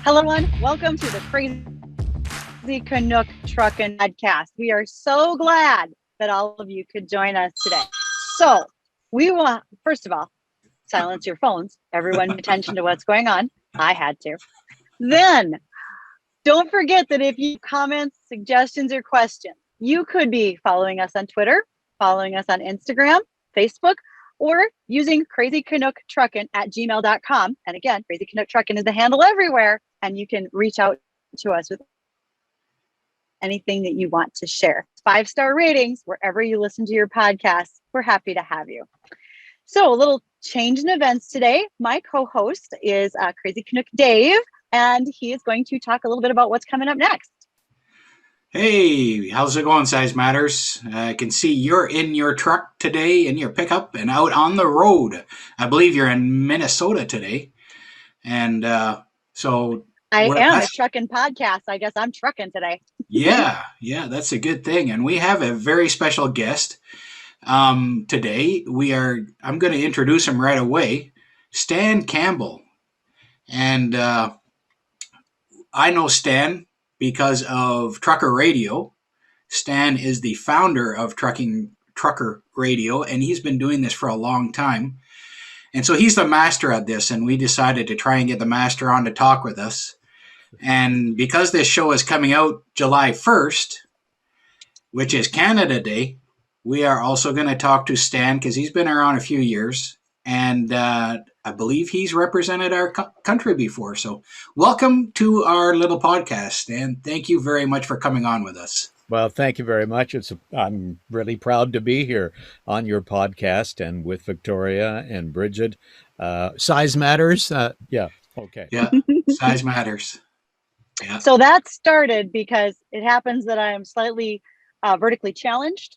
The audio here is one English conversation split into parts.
Hello, everyone. Welcome to the Crazy Canuck Truckin' Podcast. We are so glad that all of you could join us today. So we want, first of all, silence your phones. Everyone pay attention to what's going on. I had to. Then don't forget that if you have comments, suggestions, or questions, you could be following us on Twitter, following us on Instagram, Facebook, or using crazycanucktruckin@gmail.com. And again, Crazy Canuck Truckin' is the handle everywhere. And you can reach out to us with anything that you want to share. 5-star ratings wherever you listen to your podcasts. We're happy to have you. So a little change in events today. My co-host is Crazy Canuck Dave, and he is going to talk a little bit about what's coming up next. Hey, how's it going, Size Matters? I can see you're in your truck today, in your pickup, and out on the road. I believe you're in Minnesota today. And so... I am a trucking podcast. I guess I'm trucking today. Yeah, that's a good thing. And we have a very special guest today. I'm going to introduce him right away, Stan Campbell. And I know Stan because of Trucker Radio. Stan is the founder of Trucker Radio, and he's been doing this for a long time. And so he's the master at this, and we decided to try and get the master on to talk with us. And because this show is coming out July 1st, which is Canada Day, we are also going to talk to Stan because he's been around a few years. And I believe he's represented our country before. So welcome to our little podcast, Stan. Thank you very much for coming on with us. Well, thank you very much. I'm really proud to be here on your podcast and with Victoria and Bridget. Size matters. Yeah. Okay. Yeah. Size matters. Yeah. So that started because it happens that I am slightly vertically challenged.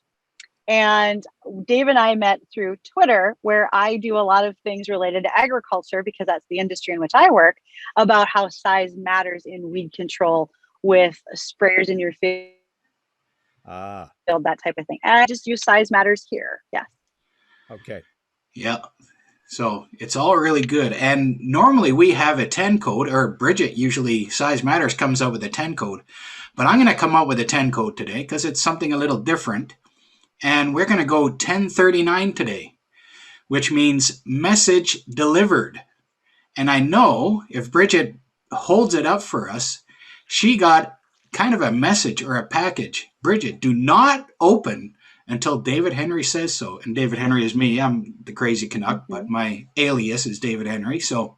And Dave and I met through Twitter, where I do a lot of things related to agriculture, because that's the industry in which I work, about how size matters in weed control with sprayers in your field, that type of thing. And I just use size matters here. Yes. Okay. Yeah. So it's all really good. And normally we have a 10 code, or Bridget usually, Size Matters, comes out with a 10 code. But I'm going to come up with a 10 code today because it's something a little different. And we're going to go 1039 today, which means message delivered. And I know if Bridget holds it up for us, she got kind of a message or a package. Bridget, do not open until David Henry says so. And David Henry is me. I'm the Crazy Canuck, but my alias is David Henry. So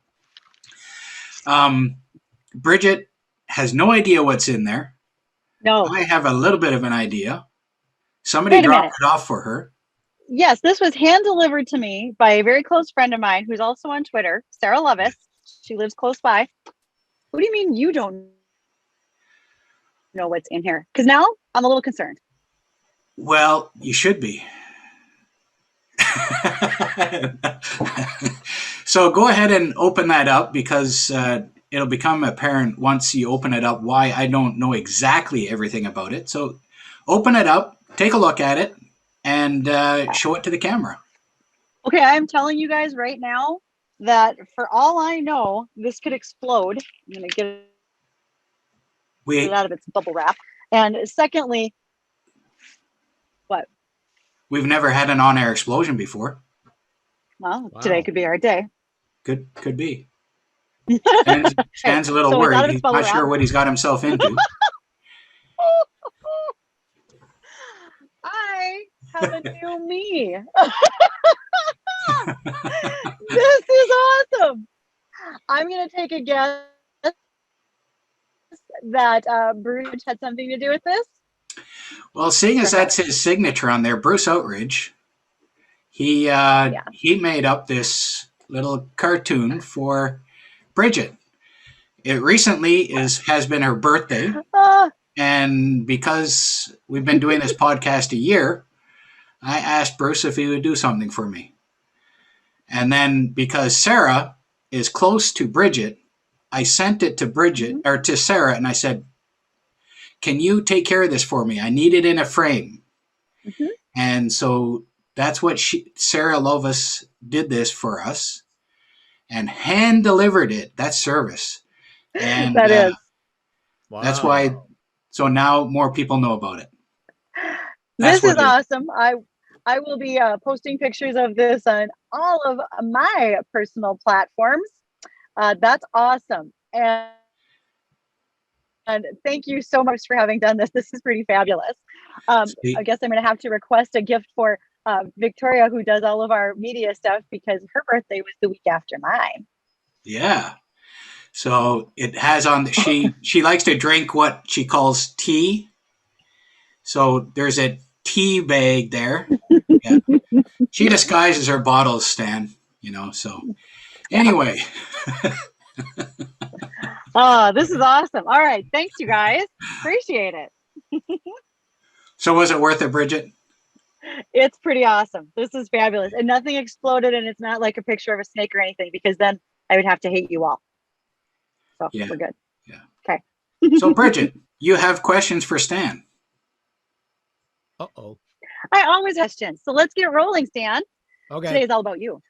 Bridget has no idea what's in there. No. I have a little bit of an idea. Somebody dropped it off for her. Yes, this was hand delivered to me by a very close friend of mine who's also on Twitter, Sarah Lovis. She lives close by. What do you mean you don't know what's in here? Because now I'm a little concerned. Well, you should be. So go ahead and open that up, because it'll become apparent once you open it up why I don't know exactly everything about it. So open it up, take a look at it, and show it to the camera. Okay, I'm telling you guys right now that for all I know, this could explode. I'm going to get it out of its bubble wrap. And secondly, what? We've never had an on-air explosion before. Well, Today could be our day. Could be. Stan's a little worried. He's not sure what he's got himself into. I have a new me. This is awesome. I'm going to take a guess that Bruce had something to do with this. Well, seeing as that's his signature on there, Bruce Outridge, he made up this little cartoon for Bridget. It recently has been her birthday, and because we've been doing this podcast a year, I asked Bruce if he would do something for me. And then because Sarah is close to Bridget, I sent it to Bridget or to Sarah, and I said, "Can you take care of this for me? I need it in a frame." Mm-hmm. And so that's what Sarah Lovis did this for us and hand delivered it. That service And That is. that's Wow. why. So now more people know about it. That's This is what it is. awesome. I will be posting pictures of this on all of my personal platforms. That's awesome. And thank you so much for having done this. This is pretty fabulous. See? I guess I'm going to have to request a gift for Victoria, who does all of our media stuff, because her birthday was the week after mine. Yeah. So it has on. She likes to drink what she calls tea. So there's a tea bag there. Yeah. She disguises her bottles, Stan. So anyway. Oh, this is awesome. All right. Thanks, you guys. Appreciate it. So was it worth it, Bridget? It's pretty awesome. This is fabulous. And nothing exploded, and it's not like a picture of a snake or anything, because then I would have to hate you all. So Yeah. we're good. Yeah. Okay. So Bridget, you have questions for Stan. Uh-oh. I always have questions. So let's get rolling, Stan. Okay. Today is all about you.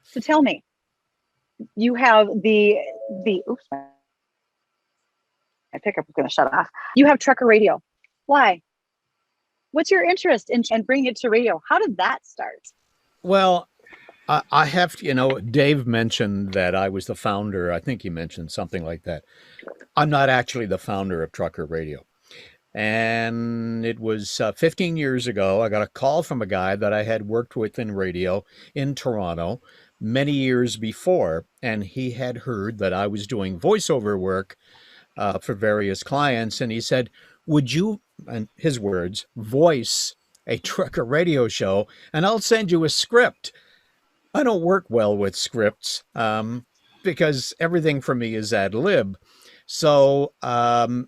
So tell me, you have the oops, my pickup is going to shut off. You have trucker radio. Why? What's your interest in bringing it to radio? How did that start? Well, I have to, Dave mentioned that I was the founder. I think he mentioned something like that. I'm not actually the founder of Trucker Radio. And it was 15 years ago. I got a call from a guy that I had worked with in radio in Toronto many years before. And he had heard that I was doing voiceover work for various clients. And he said, would you, and his words, voice a trucker radio show, and I'll send you a script. I don't work well with scripts because everything for me is ad lib. So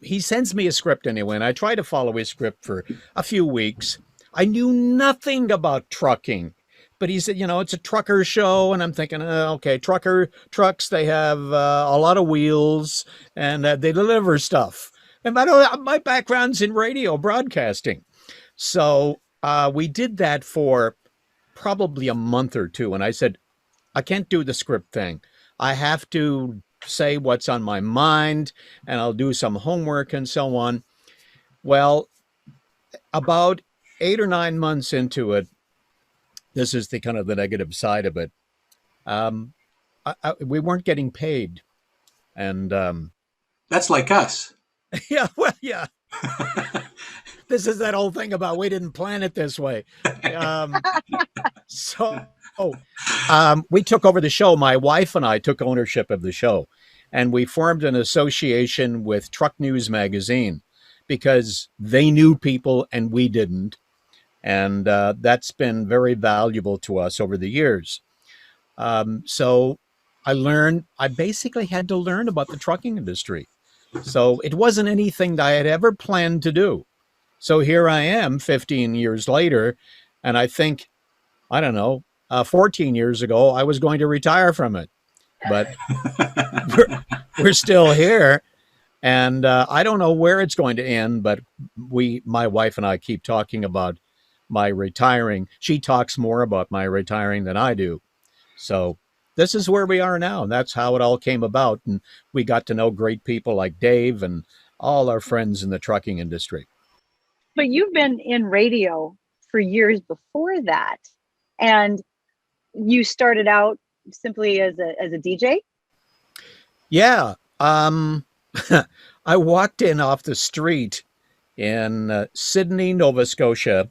he sends me a script anyway, and I try to follow his script for a few weeks. I knew nothing about trucking, but he said, it's a trucker show. And I'm thinking, okay, trucks, they have a lot of wheels and they deliver stuff. And my background's in radio broadcasting. So we did that for probably a month or two. And I said, I can't do the script thing. I have to say what's on my mind, and I'll do some homework and so on. Well, about 8 or 9 months into it, this is the kind of the negative side of it. We weren't getting paid. And that's like us. Yeah, well, yeah. This is that whole thing about we didn't plan it this way. We took over the show. My wife and I took ownership of the show, and we formed an association with Truck News Magazine because they knew people and we didn't. And that's been very valuable to us over the years. So I basically had to learn about the trucking industry. So it wasn't anything that I had ever planned to do. So here I am 15 years later, and I think, 14 years ago, I was going to retire from it. But we're still here, and I don't know where it's going to end, but my wife and I keep talking about my retiring. She talks more about my retiring than I do. So this is where we are now, and that's how it all came about. And we got to know great people like Dave and all our friends in the trucking industry. But you've been in radio for years before that, and you started out simply as a DJ? Yeah. I walked in off the street in Sydney, Nova Scotia,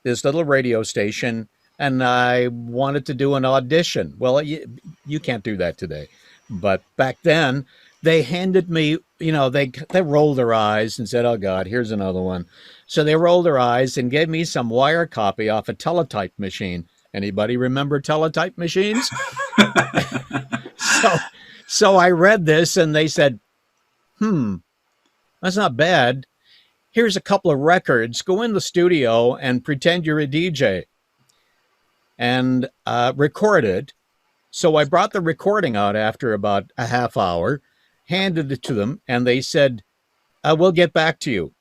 this little radio station, and I wanted to do an audition. Well, you can't do that today. But back then, they handed me, they rolled their eyes and said, oh, God, here's another one. So they rolled their eyes and gave me some wire copy off a teletype machine. Anybody remember teletype machines? So I read this and they said, that's not bad. Here's a couple of records. Go in the studio and pretend you're a DJ and record it. So I brought the recording out after about a half hour, handed it to them, and they said, we'll get back to you.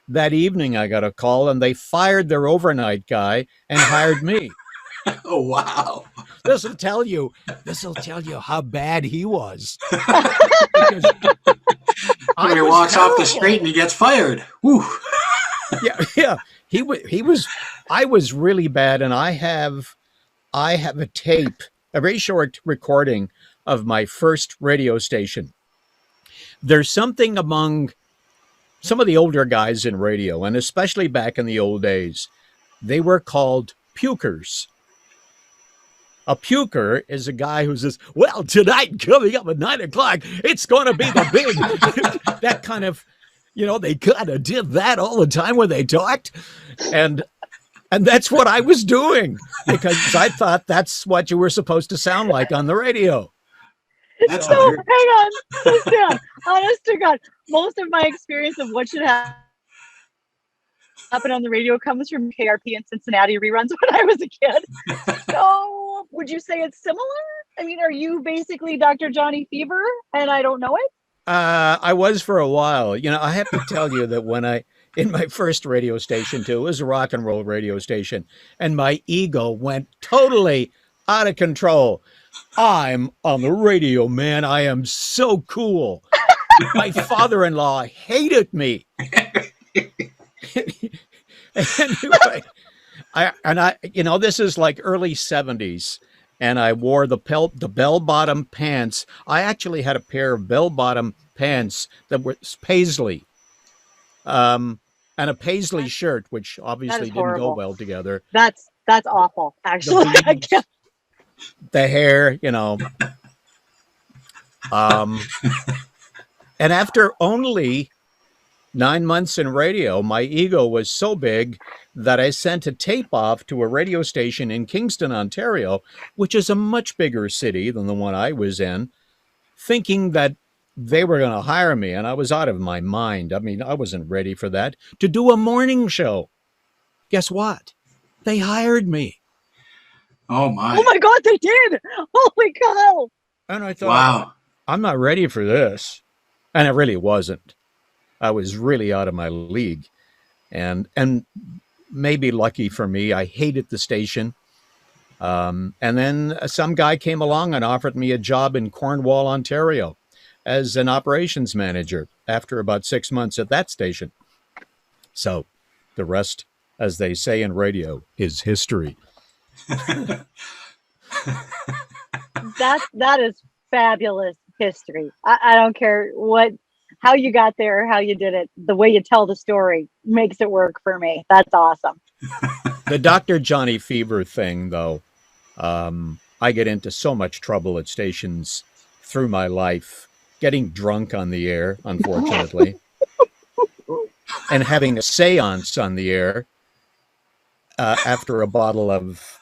That evening, I got a call, and they fired their overnight guy and hired me. Oh, wow. this will tell you how bad he was. Because When he was walks off the terrible. street and he gets fired. Woo. Yeah. He was. I was really bad, and I have a tape, a very short recording of my first radio station. There's something among some of the older guys in radio, and especially back in the old days, they were called pukers. A puker is a guy who says, well, tonight coming up at 9:00, it's going to be the big, that kind of, they kind of did that all the time when they talked. And that's what I was doing because I thought that's what you were supposed to sound like on the radio. That's So, hilarious. hang on. So, Stan, honest to God, most of my experience of what should happen on the radio comes from KRP and Cincinnati reruns when I was a kid. So, would you say it's similar? I mean, are you basically Dr. Johnny Fever and I don't know it? I was for a while. I have to tell you that in my first radio station too, it was a rock and roll radio station, and my ego went totally out of control. I'm on the radio, man. I am so cool. My father-in-law hated me. Anyway, this is like early 70s, and I wore the bell-bottom pants. I actually had a pair of bell-bottom pants that were paisley, and a paisley shirt, which obviously didn't go horrible. well together. That's awful, actually. I can't. The hair, and after only 9 months in radio, my ego was so big that I sent a tape off to a radio station in Kingston, Ontario, which is a much bigger city than the one I was in, thinking that they were going to hire me, and I was out of my mind. I mean, I wasn't ready for that, to do a morning show. Guess what? They hired me. Oh my. Oh my God, they did! Holy cow! And I thought, Wow. I'm not ready for this. And I really wasn't. I was really out of my league. And maybe lucky for me, I hated the station. And then some guy came along and offered me a job in Cornwall, Ontario, as an operations manager after about 6 months at that station. So the rest, as they say in radio, is history. That is fabulous history. I don't care how you got there or how you did it. The way you tell the story makes it work for me. That's awesome. The Dr. Johnny Fever thing, though, I get into so much trouble at stations through my life, getting drunk on the air, unfortunately, and having a seance on the air after a bottle of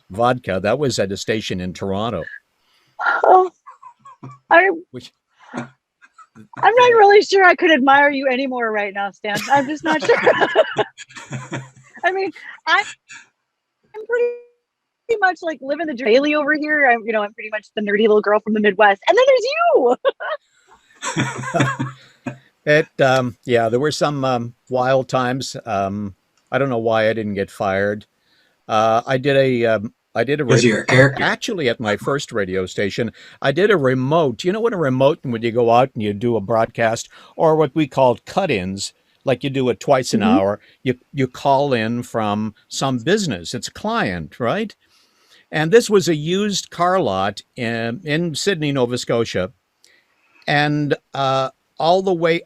vodka. That was at a station in Toronto. Oh, I'm not really sure I could admire you anymore right now, Stan. I'm just not sure. I mean, I'm pretty much like living the daily over here. I'm pretty much the nerdy little girl from the Midwest, and then there's you. There were some wild times. I don't know why I didn't get fired. I did a actually at my first radio station. I did a remote. You know what a remote, when you go out and you do a broadcast, or what we called cut-ins, like you do it twice an hour. You call in from some business. It's a client, right? And this was a used car lot in Sydney, Nova Scotia, and all the way.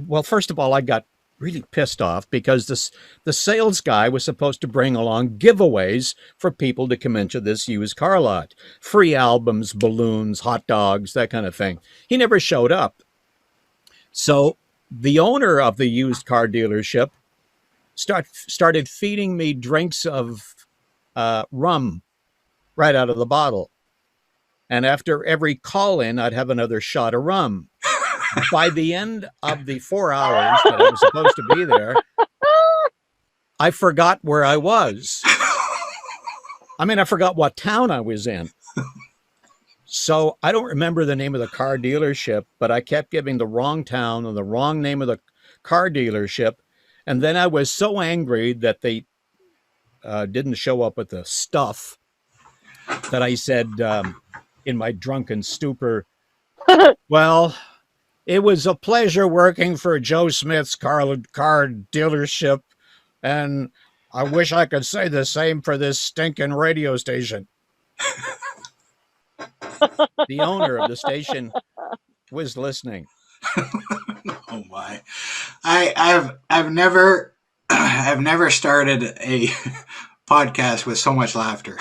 Well, first of all, I got really pissed off because the sales guy was supposed to bring along giveaways for people to come into this used car lot. Free albums, balloons, hot dogs, that kind of thing. He never showed up. So the owner of the used car dealership started feeding me drinks of rum right out of the bottle. And after every call-in, I'd have another shot of rum. By the end of the 4 hours that I was supposed to be there, I forgot where I was. I mean, I forgot what town I was in. So I don't remember the name of the car dealership, but I kept giving the wrong town and the wrong name of the car dealership. And then I was so angry that they didn't show up with the stuff that I said in my drunken stupor, well, it was a pleasure working for Joe Smith's car dealership, and I wish I could say the same for this stinking radio station. The owner of the station was listening. Oh my! I've never I've never started a podcast with so much laughter.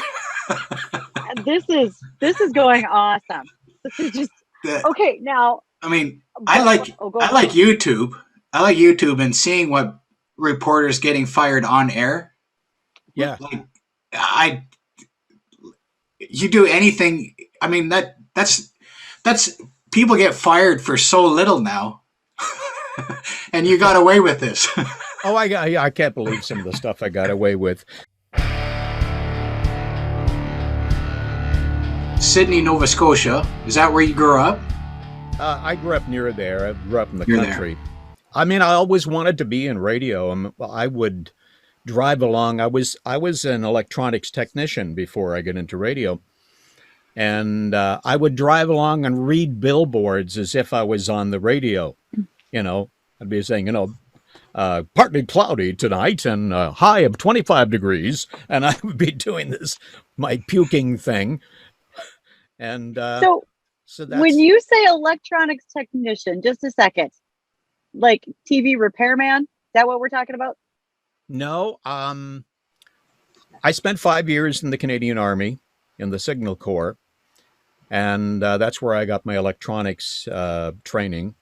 This is going awesome. This is just okay. Now, I mean, I like YouTube. I like YouTube and seeing what reporters getting fired on air. Yeah. Like you do anything. I mean that's people get fired for so little now, and you got away with this. Oh, I can't believe some of the stuff I got away with. Sydney, Nova Scotia. Is that where you grew up? I grew up near there. I grew up in the Near country. I mean, I always wanted to be in radio. I would drive along. I was an electronics technician before I got into radio, and I would drive along and read billboards as if I was on the radio. You know, I'd be saying, partly cloudy tonight and a high of 25 degrees, and I would be doing this my puking thing. And so that's, when you say electronics technician, just a second, like TV repairman, is that what we're talking about? No, I spent 5 years in the Canadian Army in the Signal Corps, and that's where I got my electronics training.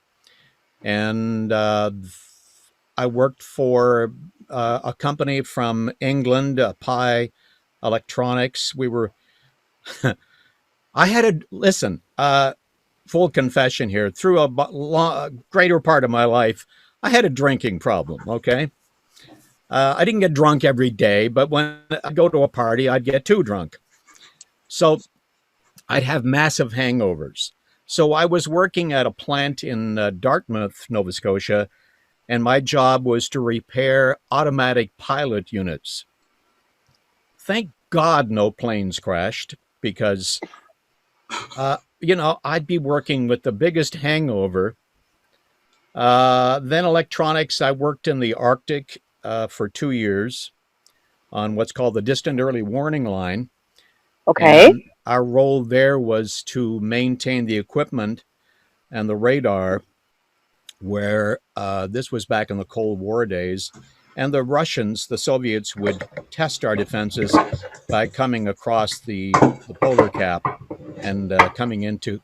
And I worked for a company from England, Pi Electronics. We were, I had full confession here, through a greater part of my life, I had a drinking problem, okay? I didn't get drunk every day, but when I'd go to a party, I'd get too drunk. So I'd have massive hangovers. So I was working at a plant in Dartmouth, Nova Scotia, and my job was to repair automatic pilot units. Thank God no planes crashed, because, I'd be working with the biggest hangover. Then electronics, I worked in the Arctic for 2 years on what's called the Distant Early Warning Line. Okay. And our role there was to maintain the equipment and the radar, where this was back in the Cold War days. And the Russians, the Soviets, would test our defenses by coming across the polar cap and coming into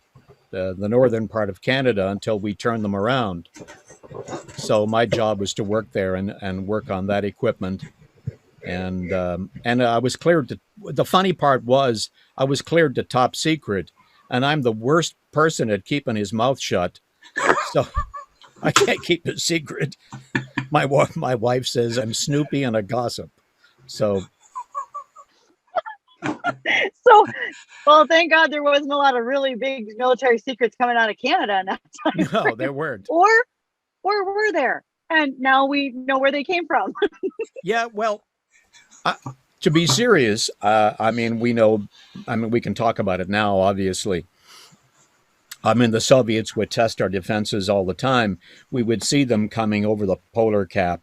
the northern part of Canada until we turned them around. So my job was to work there and work on that equipment. And I was cleared to, the funny part was, I was cleared to top secret, and I'm the worst person at keeping his mouth shut. So I can't keep a secret. My wife says I'm Snoopy and a gossip. So well, thank God there wasn't a lot of really big military secrets coming out of Canada in that time. No, there weren't. Or were there? And now we know where they came from. Yeah, well, to be serious, we can talk about it now, obviously. The Soviets would test our defenses all the time. We would see them coming over the polar cap,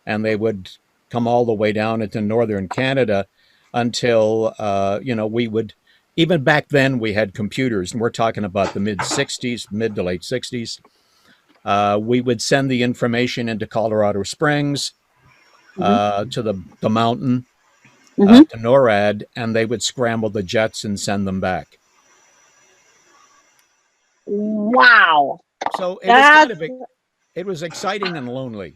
and they would come all the way down into northern Canada until, we would, even back then we had computers, and we're talking about the mid to late 60s. We would send the information into Colorado Springs, to the mountain, to NORAD, and they would scramble the jets and send them back. Wow. So it was exciting and lonely.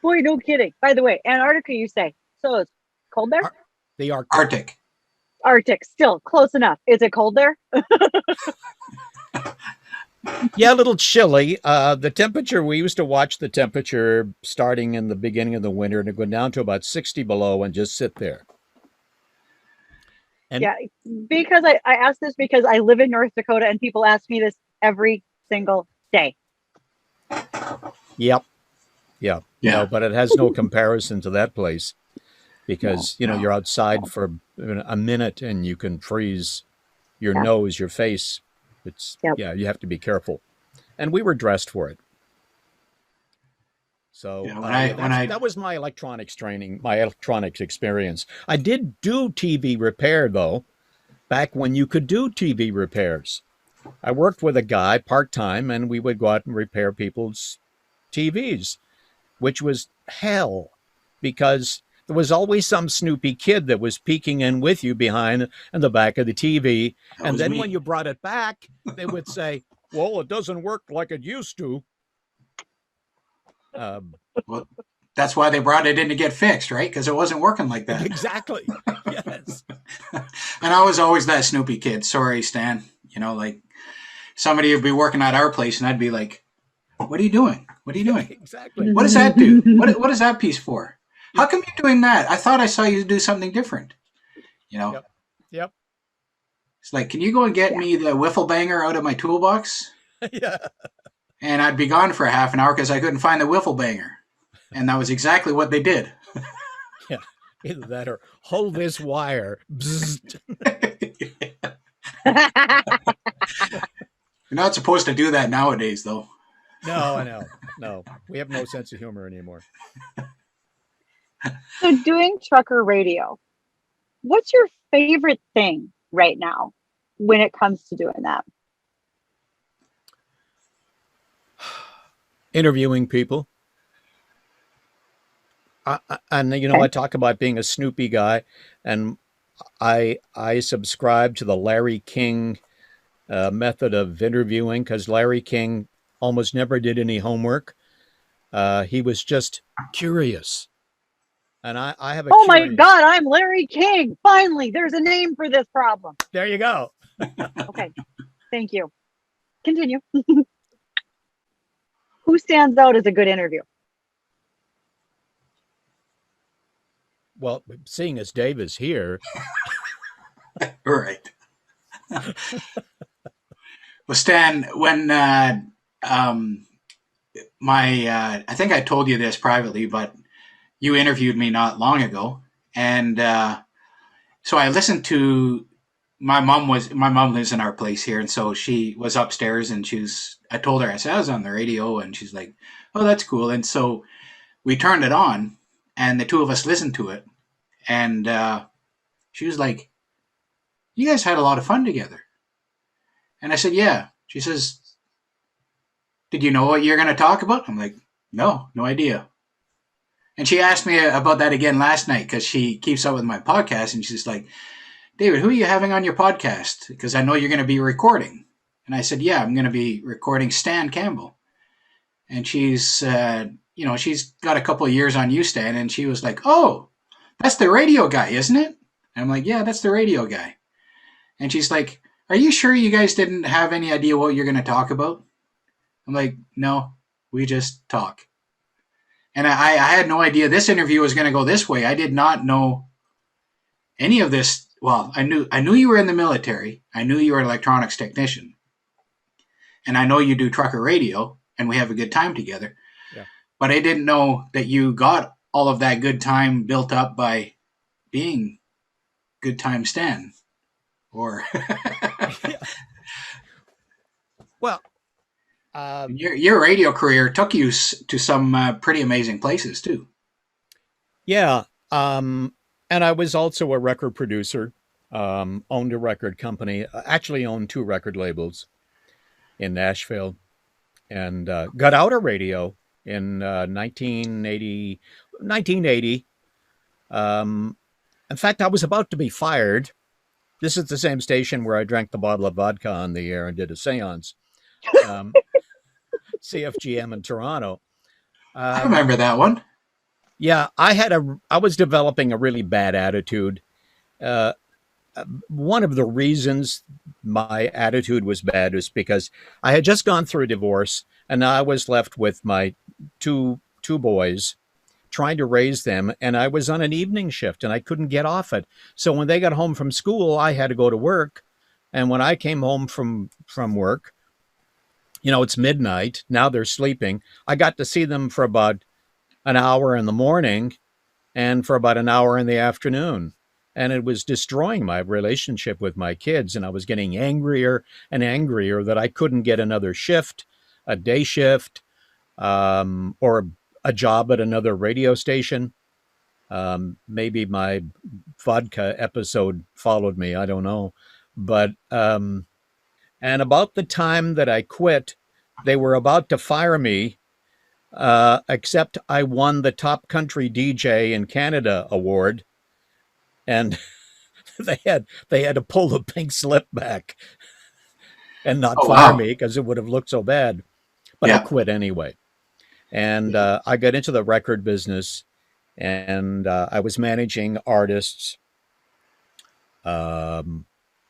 Boy, no kidding. By the way, Antarctica, you say. So it's cold there? The Arctic. Arctic, still close enough. Is it cold there? Yeah, a little chilly. The temperature, we used to watch the temperature starting in the beginning of the winter and it go down to about 60 below and just sit there. And yeah, because I asked this because I live in North Dakota and people ask me this every single day. Yep. Yeah. No, but it has no comparison to that place. because, No. you're outside for a minute and you can freeze your Yeah. nose, your face. Yep. Yeah, you have to be careful. And we were dressed for it. So Yeah, that was my electronics training, my electronics experience. I did do TV repair, though, back when you could do TV repairs. I worked with a guy part-time, and we would go out and repair people's TVs, which was hell, because there was always some snoopy kid that was peeking in with you behind in the back of the TV. That And was then me. when you brought it back, they would say, well, it doesn't work like it used to. Well, that's why they brought it in to get fixed, right? Because it wasn't working like that. Exactly. Yes. And I was always that snoopy kid. Sorry, Stan. Like somebody would be working at our place, and I'd be like, "What are you doing? What are you doing? Exactly. What does that do? What is that piece for? How come you're doing that? I thought I saw you do something different." Yep. It's like, can you go and get me the wiffle banger out of my toolbox? Yeah. And I'd be gone for a half an hour because I couldn't find the wiffle banger. And that was exactly what they did. Yeah. Either that or hold this wire. Bzzzt. You're not supposed to do that nowadays, though. No, I know. No, we have no sense of humor anymore. So doing trucker radio, what's your favorite thing right now when it comes to doing that? Interviewing people. I talk about being a snoopy guy, and I subscribe to the Larry King method of interviewing, because Larry King almost never did any homework. He was just curious. And I have a Oh my God, I'm Larry King. Finally, there's a name for this problem. There you go. Okay, thank you. Continue. Who stands out as a good interview? Well, seeing as Dave is here. Right. Well, Stan, when I think I told you this privately, but you interviewed me not long ago, and so I listened to my mom lives in our place here, and so she was upstairs, and I told her, I said I was on the radio, and she's like, "Oh, that's cool." And so we turned it on, and the two of us listened to it, and she was like, "You guys had a lot of fun together." And I said, "Yeah." She says, "Did you know what you're going to talk about?" I'm like, "No idea." And she asked me about that again last night, because she keeps up with my podcast, and she's like, "David, who are you having on your podcast? Because I know you're going to be recording." And I said, "Yeah, I'm going to be recording Stan Campbell." And she's got a couple of years on you, Stan, and she was like, "Oh, that's the radio guy, isn't it?" And I'm like, "Yeah, that's the radio guy." And she's like, "Are you sure you guys didn't have any idea what you're going to talk about?" I'm like, "No, we just talk." And I had no idea this interview was going to go this way. I did not know any of this. Well, I knew you were in the military. I knew you were an electronics technician. And I know you do trucker radio, and we have a good time together. Yeah. But I didn't know that you got all of that good time built up by being Good Time Stan. Or Well, your radio career took you to some pretty amazing places too. Yeah. And I was also a record producer, owned a record company, actually owned 2 record labels in Nashville, and got out of radio in 1980. In fact, I was about to be fired. This is the same station where I drank the bottle of vodka on the air and did a seance. CFGM in Toronto. I remember that one. Yeah, I was developing a really bad attitude. One of the reasons my attitude was bad is because I had just gone through a divorce, and I was left with my two boys, trying to raise them, and I was on an evening shift, and I couldn't get off it. So when they got home from school, I had to go to work, and when I came home from work, it's midnight. Now they're sleeping. I got to see them for about an hour in the morning, and for about an hour in the afternoon. And it was destroying my relationship with my kids. And I was getting angrier and angrier that I couldn't get another shift, a day shift, or a job at another radio station. Maybe my vodka episode followed me. I don't know. But, and about the time that I quit, they were about to fire me, except I won the top country DJ in Canada award. And they had to pull the pink slip back and not Oh, fire wow. me because it would have looked so bad. But I Yeah. quit anyway. And I got into the record business, and I was managing artists, um,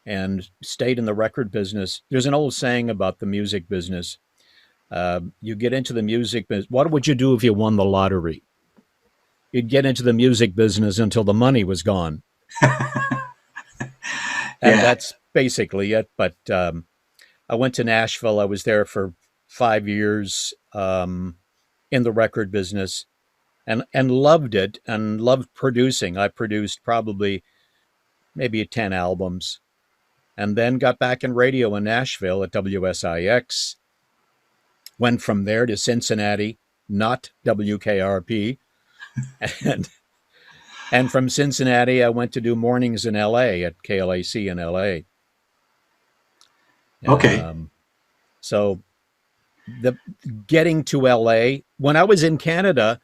and stayed in the record business. There's an old saying about the music business. You get into the music business. What would you do if you won the lottery? You'd get into the music business until the money was gone. And Yeah. that's basically it. But I went to Nashville. I was there for 5 years, in the record business, and loved it and loved producing. I produced probably maybe 10 albums, and then got back in radio in Nashville at WSIX. Went from there to Cincinnati, not WKRP, and and from Cincinnati I went to do mornings in LA at KLAC in LA. Okay. So the getting to LA, when I was in Canada,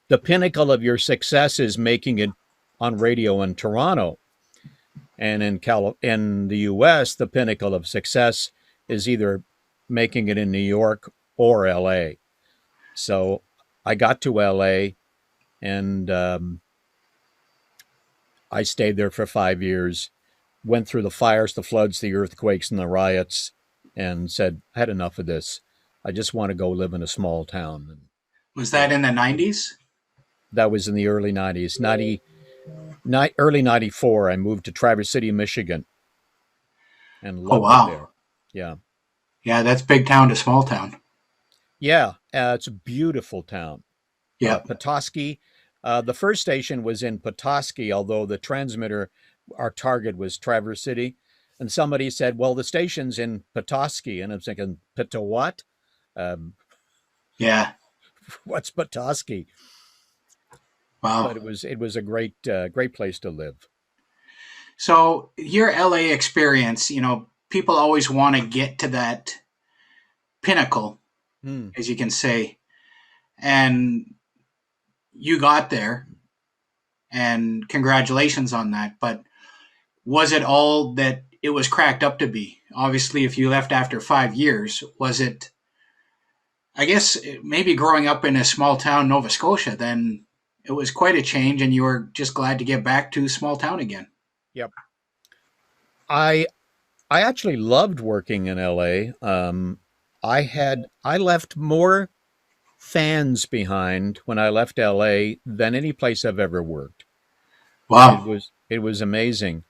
the pinnacle of your success is making it on radio in Toronto. And in the US, the pinnacle of success is either making it in New York or LA. So I got to LA, and I stayed there for 5 years, went through the fires, the floods, the earthquakes, and the riots, and said, I had enough of this. I just want to go live in a small town. And Was that in the 90s? that was in the early 90s. Early 94, I moved to Traverse City, Michigan, and Oh, loved it wow. there. Yeah. Yeah, that's big town to small town. Yeah, it's a beautiful town. Yeah. Petoskey. The first station was in Petoskey, although the transmitter, our target was Traverse City. And somebody said, well, the station's in Petoskey. And I'm thinking, Peto what? Um, Yeah. what's Petoskey? Wow. But it was a great place to live. So your LA experience, people always want to get to that pinnacle, Hmm. as you can say, and you got there, and congratulations on that. But was it all that it was cracked up to be? Obviously, if you left after 5 years, was it, I guess, maybe growing up in a small town, Nova Scotia, then it was quite a change, and you were just glad to get back to small town again. Yep. I actually loved working in LA. I left more fans behind when I left LA than any place I've ever worked. Wow. It was amazing.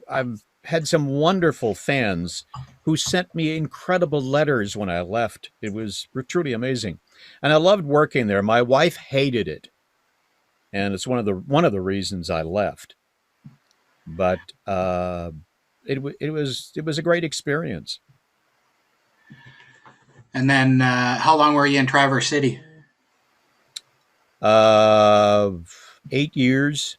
I've had some wonderful fans who sent me incredible letters when I left. It was truly amazing, and I loved working there. My wife hated it, and it's one of the reasons I left. But it was a great experience. And then how long were you in Traverse City? Uh, 8 years,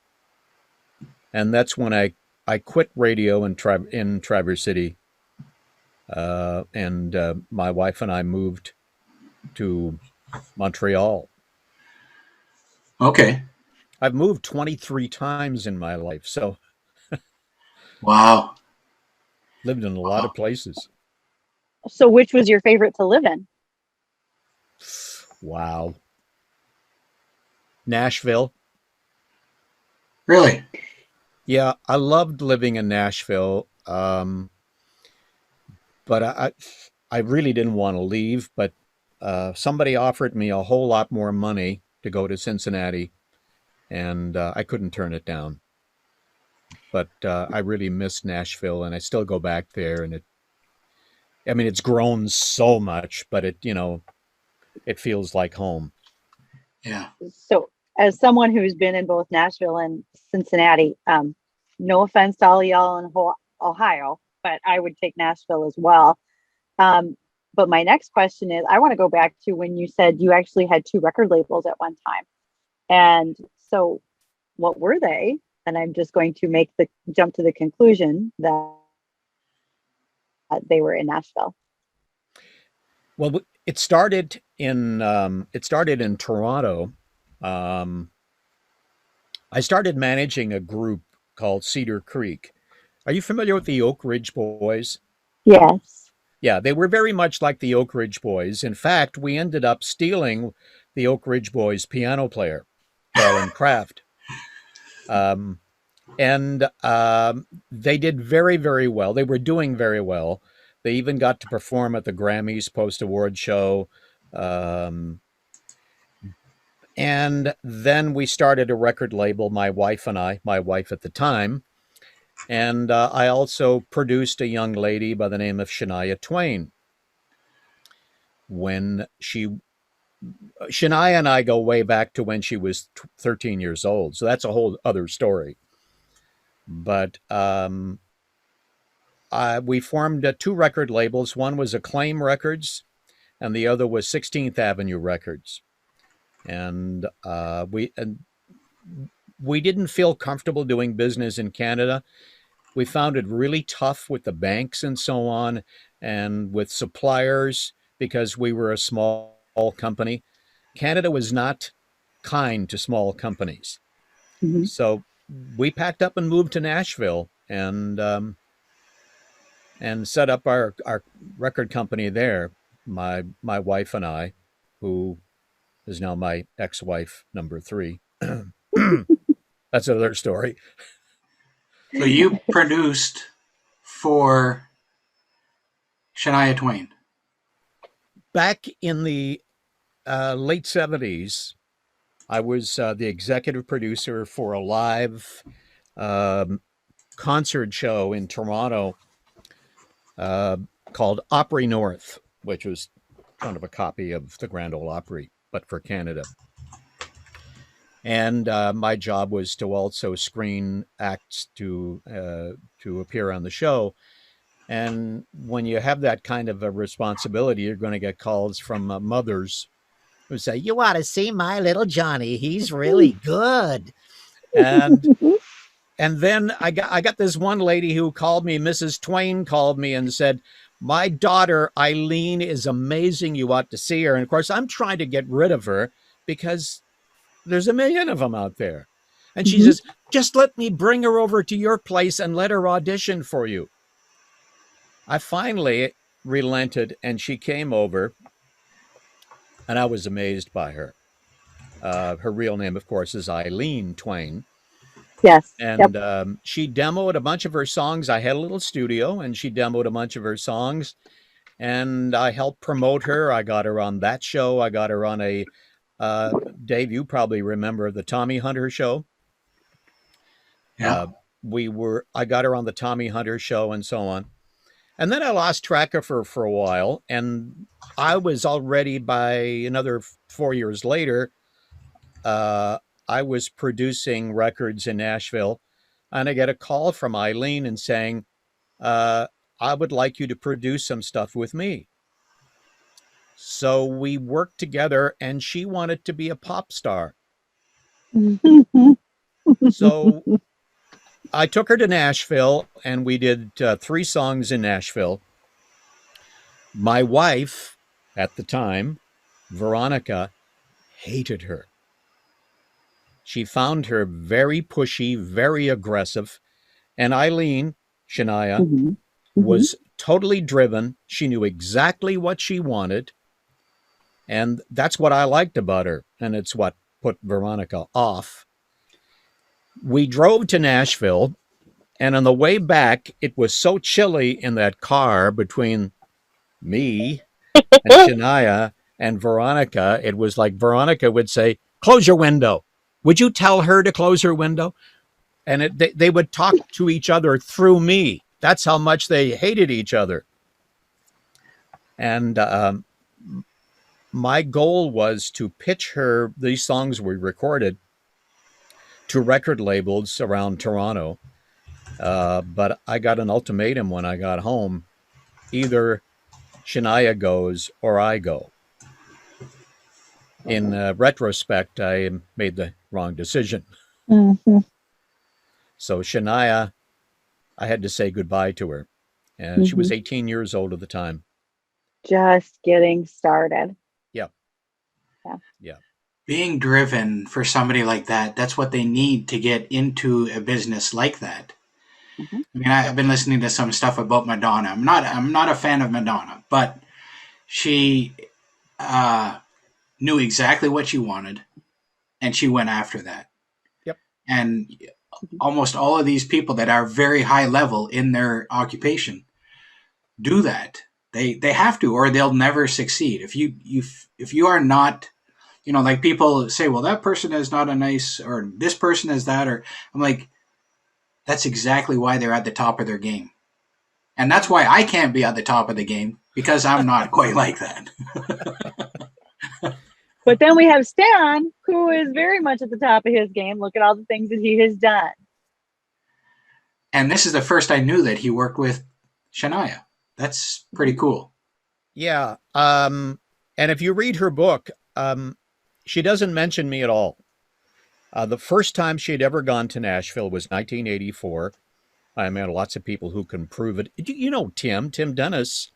and that's when I quit radio in Traverse City, and my wife and I moved to Montreal. Okay. I've moved 23 times in my life, so Wow. lived in a lot of places. So which was your favorite to live in? Wow. Nashville. Really? Yeah, I loved living in Nashville, but I really didn't want to leave. But somebody offered me a whole lot more money to go to Cincinnati, and I couldn't turn it down. But I really miss Nashville, and I still go back there. And it's grown so much, but it feels like home. Yeah. So as someone who's been in both Nashville and Cincinnati, no offense to all y'all in Ohio, but I would take Nashville as well. Um, but my next question is, I want to go back to when you said you actually had two record labels at one time. And so what were they? And I'm just going to make the jump to the conclusion that they were in Nashville. Well, it started in Toronto. Um, I started managing a group called Cedar Creek. Are you familiar with the Oak Ridge Boys? Yes. Yeah, they were very much like the Oak Ridge Boys. In fact, we ended up stealing the Oak Ridge Boys piano player, Carolyn Kraft. And they did very, very well. They were doing very well. They even got to perform at the Grammys post-award show. Um, and then we started a record label, my wife and I, my wife at the time. And I also produced a young lady by the name of Shania Twain. When Shania and I go way back to when she was 13 years old. So that's a whole other story. But we formed two record labels. One was Acclaim Records, and the other was 16th Avenue Records. And we didn't feel comfortable doing business in Canada. We found it really tough with the banks and so on, and with suppliers because we were a small company. Canada was not kind to small companies. Mm-hmm. So we packed up and moved to Nashville and set up our record company there. My wife and I, who is now my ex-wife number 3. That's another story. So you produced for Shania Twain. Back in the late 70s, I was the executive producer for a live concert show in Toronto called Opry North, which was kind of a copy of the Grand Ole Opry, but for Canada. And my job was to also screen acts to appear on the show. And when you have that kind of a responsibility, you're going to get calls from mothers who say, "You ought to see my little Johnny. He's really good." And then I got this one lady who called me, Mrs. Twain called me and said, "My daughter Eileen is amazing. You ought to see her." And of course, I'm trying to get rid of her because there's a million of them out there. And she says, "Just let me bring her over to your place and let her audition for you." I finally relented and she came over, and I was amazed by her. Her real name, of course, is Eileen Twain. Yes. And she demoed a bunch of her songs. I had a little studio and she demoed a bunch of her songs, and I helped promote her. I got her on that show. I got her on a, Dave, you probably remember the Tommy Hunter show. Yeah. I got her on the Tommy Hunter show and so on. And then I lost track of her for a while. And I was already, by another 4 years later, I was producing records in Nashville. And I get a call from Eileen and saying, "I would like you to produce some stuff with me." So we worked together, and she wanted to be a pop star. So I took her to Nashville, and we did 3 songs in Nashville. My wife at the time, Veronica, hated her. She found her very pushy, very aggressive. And Eileen, Shania, was totally driven. She knew exactly what she wanted. And that's what I liked about her. And it's what put Veronica off. We drove to Nashville. And on the way back, it was so chilly in that car between me and Shania and Veronica. It was like Veronica would say, "Close your window. Would you tell her to close her window?" And they would talk to each other through me. That's how much they hated each other. And my goal was to pitch her these songs we recorded to record labels around Toronto. But I got an ultimatum when I got home: either Shania goes or I go. In retrospect, I made the wrong decision. Mm-hmm. So Shania, I had to say goodbye to her. And she Mm-hmm. was 18 years old at the time. Just getting started. Yeah. Yeah. Yeah. Being driven for somebody like that, that's what they need to get into a business like that. Mm-hmm. I mean, I've been listening to some stuff about Madonna. I'm not a fan of Madonna, but she uh, knew exactly what she wanted, and she went after that. Yep. And almost all of these people that are very high level in their occupation do that. They have to, or they'll never succeed. If you are not, like people say, well, that person is not a nice, or this person is that, or I'm like, that's exactly why they're at the top of their game. And that's why I can't be at the top of the game, because I'm not quite like that. But then we have Stan, who is very much at the top of his game. Look at all the things that he has done. And this is the first I knew that he worked with Shania. That's pretty cool. Yeah. And if you read her book, she doesn't mention me at all. The first time she'd ever gone to Nashville was 1984. I met lots of people who can prove it. You know Tim Dennis,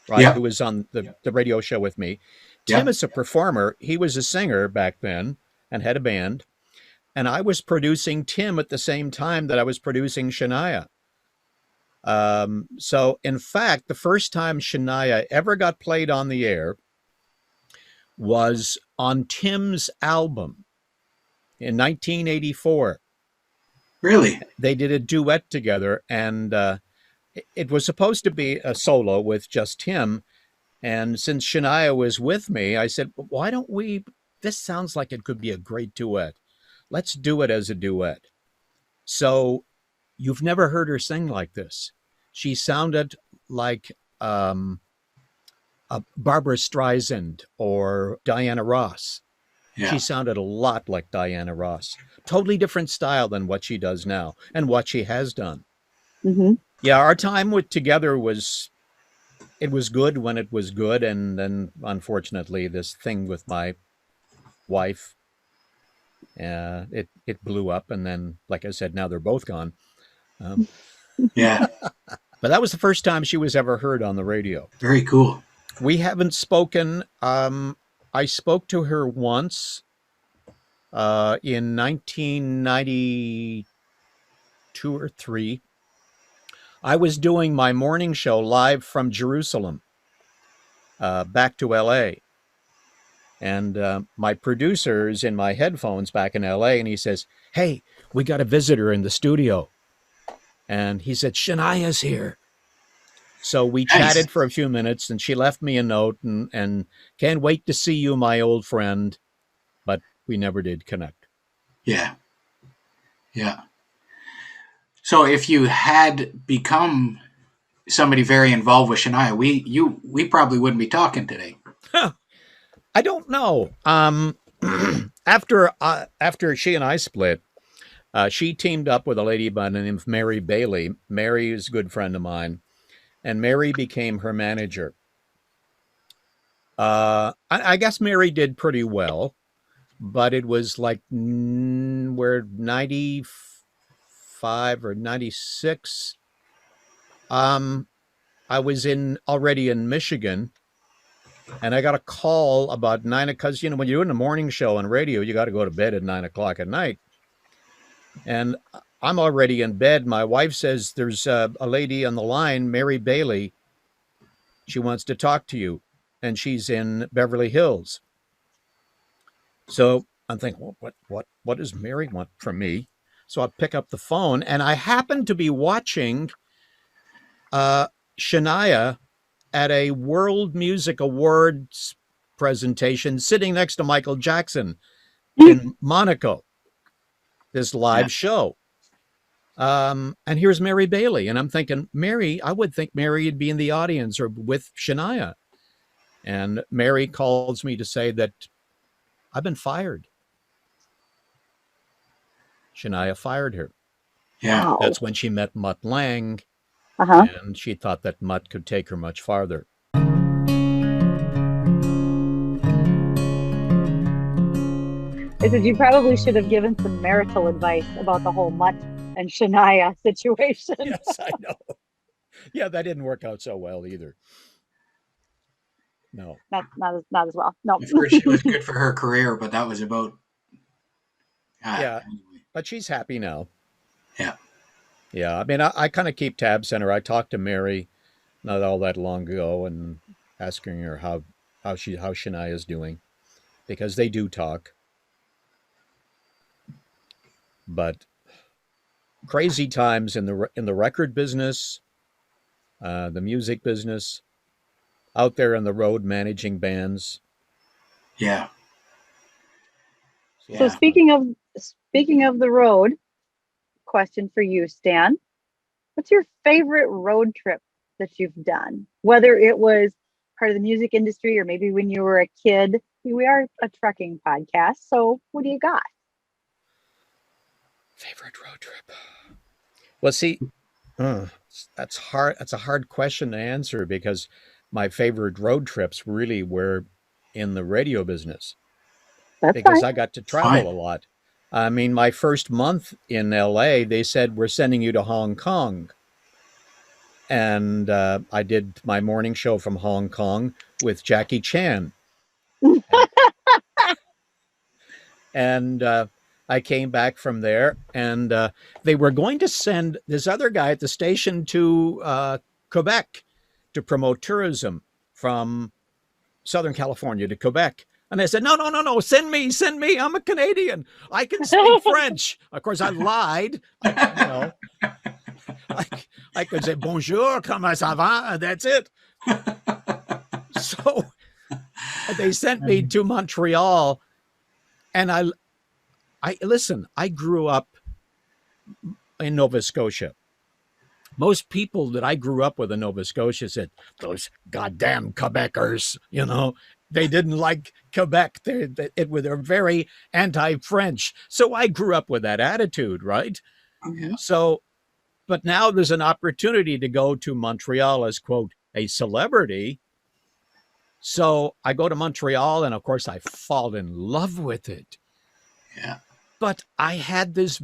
right? Yeah. Who was on the radio show with me. Yeah. Tim is a performer. He was a singer back then and had a band. And I was producing Tim at the same time that I was producing Shania. So, in fact, the first time Shania ever got played on the air was on Tim's album in 1984. Really? They did a duet together, and it was supposed to be a solo with just Tim. And since Shania was with me, I said, why don't we? This sounds like it could be a great duet. Let's do it as a duet. So you've never heard her sing like this. She sounded like Barbara Streisand or Diana Ross. Yeah. She sounded a lot like Diana Ross. Totally different style than what she does now and what she has done. Mm-hmm. Yeah, our time together was good when it was good, and then unfortunately this thing with my wife, it blew up, and then, like I said, now they're both gone. Yeah. But that was the first time she was ever heard on the radio. Very cool. We haven't spoken. I spoke to her once in 1992 or 3. I was doing my morning show live from Jerusalem back to LA. And my producer's in my headphones back in LA, and he says, hey, we got a visitor in the studio. And he said, Shania's here. So we chatted for a few minutes, and she left me a note and can't wait to see you, my old friend. But we never did connect. Yeah. Yeah. So if you had become somebody very involved with Shania, we probably wouldn't be talking today. I don't know. After she and I split, she teamed up with a lady by the name of Mary Bailey. Mary is a good friend of mine, and Mary became her manager. I guess Mary did pretty well, but it was like we're 95 or 96. I was already in Michigan, and I got a call about 9 because when you're doing a morning show on radio, you got to go to bed at 9 o'clock at night. And I'm already in bed. My wife says there's a lady on the line, Mary Bailey. She wants to talk to you, and she's in Beverly Hills. So I'm thinking, well, what does Mary want from me? So I pick up the phone, and I happen to be watching Shania at a World Music Awards presentation, sitting next to Michael Jackson in Monaco. This live show. And here's Mary Bailey. And I'm thinking, Mary, I would think Mary would be in the audience or with Shania. And Mary calls me to say that I've been fired. Shania fired her. Yeah. Wow. That's when she met Mutt Lang, Uh-huh. and she thought that Mutt could take her much farther. I said you probably should have given some marital advice about the whole Mutt and Shania situation. Yes, I know. Yeah, that didn't work out so well either. No. Not as well. No. I've heard she was good for her career, but that was about. Yeah, Anyway. but she's happy now. Yeah. Yeah, I mean, I kind of keep tabs on her. I talked to Mary not all that long ago and asking her how Shania is doing, because they do talk. But crazy times in the record business, the music business, out there on the road managing bands. Yeah. So Yeah. speaking of the road, question for you, Stan. What's your favorite road trip that you've done? Whether it was part of the music industry or maybe when you were a kid. We are a trucking podcast, so what do you got? Favorite road trip. Well, see, that's hard. That's a hard question to answer because my favorite road trips really were in the radio business That's because fine. I got to travel a lot. I mean, my first month in LA, they said, we're sending you to Hong Kong. And I did my morning show from Hong Kong with Jackie Chan. And I came back from there, and they were going to send this other guy at the station to Quebec to promote tourism from Southern California to Quebec. And I said, no, send me. I'm a Canadian. I can speak French. Of course, I lied. I could say, bonjour, comment ça va? And that's it. So they sent me to Montreal. And I listen, I grew up in Nova Scotia. Most people that I grew up with in Nova Scotia said, those goddamn Quebecers, they didn't like Quebec. They're very anti-French. So I grew up with that attitude, right? Mm-hmm. So, but now there's an opportunity to go to Montreal as, quote, a celebrity. So I go to Montreal, and of course I fall in love with it. Yeah. But I had this,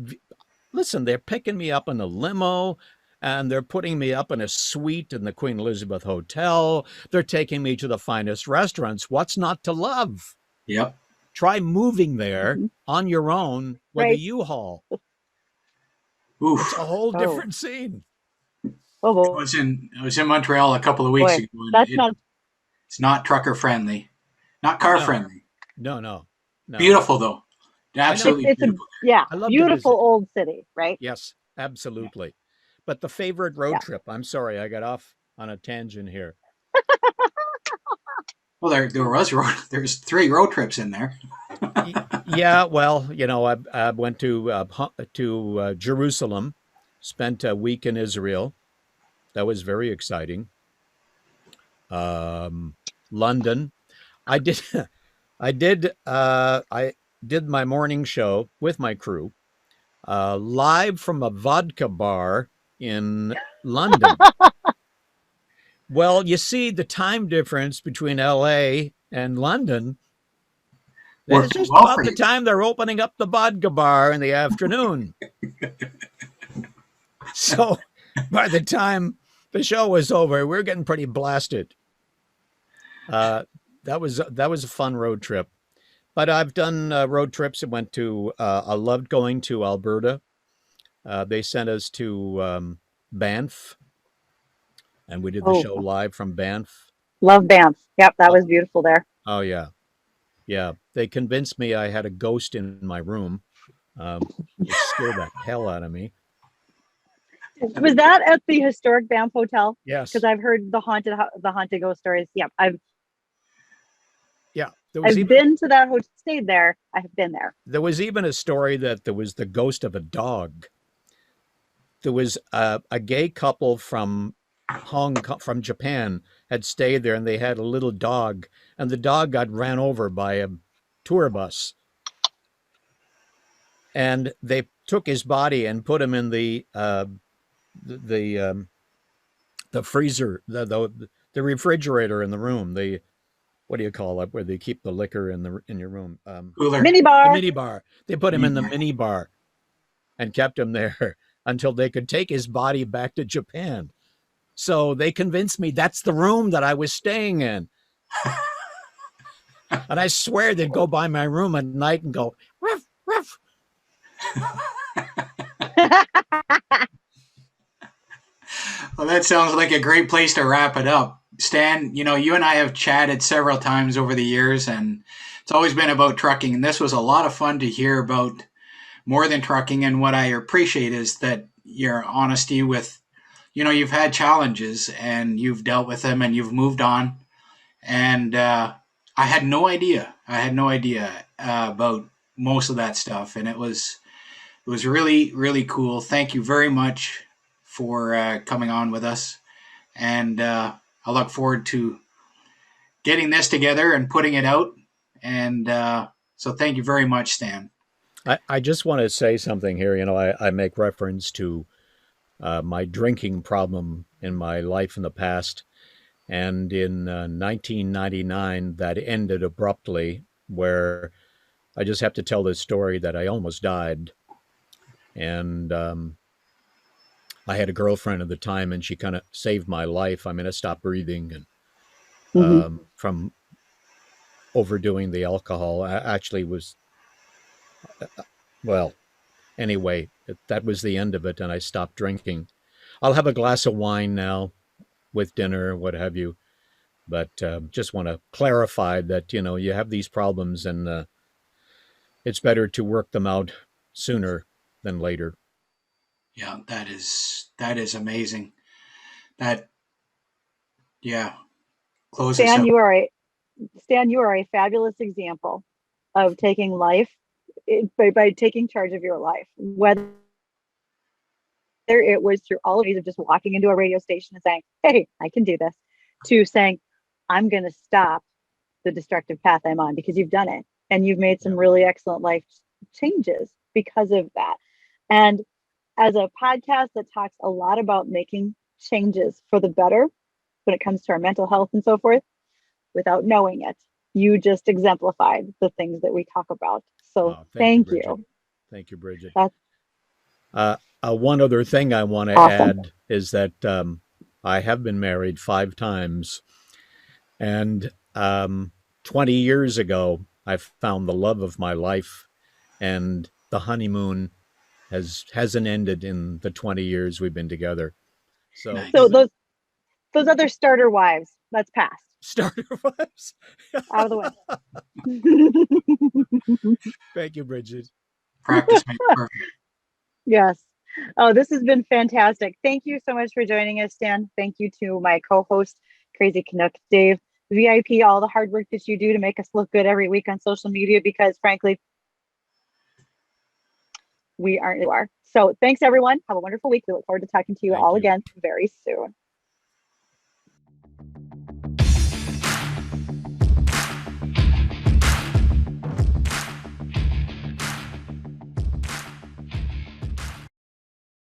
listen, they're picking me up in a limo, and they're putting me up in a suite in the Queen Elizabeth Hotel. They're taking me to the finest restaurants. What's not to love? Yep. Try moving there on your own with a Right. U-Haul. Oof. It's a whole different scene. Oh, I was in Montreal a couple of weeks boy. ago. That's It's not trucker friendly, not car friendly. No. Beautiful though, absolutely it's beautiful. I love to beautiful visit. old city, right? Yes, absolutely. But the favorite road trip, I'm sorry, I got off on a tangent here. Well, there's 3 road trips in there. Yeah, well, I went to Jerusalem, spent a week in Israel. That was very exciting. London. I did my morning show with my crew live from a vodka bar in London. Well, you see the time difference between LA and London. That's just about the time they're opening up the vodka bar in the afternoon. So by the time the show was over, we were getting pretty blasted. That was a fun road trip. But I've done road trips. I loved going to Alberta. They sent us to Banff, and we did the show live from Banff. Love Banff. Yep, that was beautiful there. Oh, yeah. Yeah. They convinced me I had a ghost in my room. It scared the hell out of me. Was that at the historic Banff Hotel? Yes. Because I've heard the haunted ghost stories. Yeah, I've been to that hotel, stayed there. I have been there. There was even a story that there was the ghost of a dog. There was a gay couple from Japan had stayed there, and they had a little dog, and the dog got ran over by a tour bus. And they took his body and put him in the freezer, the refrigerator in the room. The what do you call it? Where they keep the liquor in your room? Cooler. Mini The bar. mini bar. They put him in the mini bar and kept him there until they could take his body back to Japan. So they convinced me that's the room that I was staying in. And I swear they'd go by my room at night and go, ruff, ruff. Well, that sounds like a great place to wrap it up. Stan, you and I have chatted several times over the years, and it's always been about trucking. And this was a lot of fun to hear about more than trucking. And what I appreciate is that your honesty with, you've had challenges and you've dealt with them and you've moved on. And I had no idea. About most of that stuff, and it was really, really cool. Thank you very much for coming on with us, and I look forward to getting this together and putting it out. And so, thank you very much, Stan. I just want to say something here. I make reference to my drinking problem in my life in the past. And in 1999, that ended abruptly, where I just have to tell this story that I almost died. And I had a girlfriend at the time, and she kind of saved my life. I mean, I stopped breathing and from overdoing the alcohol. I actually was, well, anyway, that was the end of it, and I stopped drinking. I'll have a glass of wine now with dinner, what have you. But just want to clarify that, you have these problems, and it's better to work them out sooner than later. Yeah, that is amazing. That, yeah, close us Stan, up. You are a fabulous example of taking life by taking charge of your life, whether it was through all of these of just walking into a radio station and saying, hey, I can do this, to saying, I'm going to stop the destructive path I'm on, because you've done it and you've made some really excellent life changes because of that. And as a podcast that talks a lot about making changes for the better when it comes to our mental health and so forth, without knowing it, you just exemplified the things that we talk about. So thank you. Thank you, Bridget. That's one other thing I want to awesome. add is that I have been married 5 times. And 20 years ago, I found the love of my life, and the honeymoon hasn't ended in the 20 years we've been together. So, Nice. So those other starter wives, that's past. Starter wives. Out of the way. Thank you, Bridget. Practice makes perfect. Yes. Oh, this has been fantastic. Thank you so much for joining us, Stan. Thank you to my co-host, Crazy Canuck, Dave. VIP, all the hard work that you do to make us look good every week on social media, because frankly, we aren't who we are. So thanks, everyone. Have a wonderful week. We look forward to talking to you all again very soon.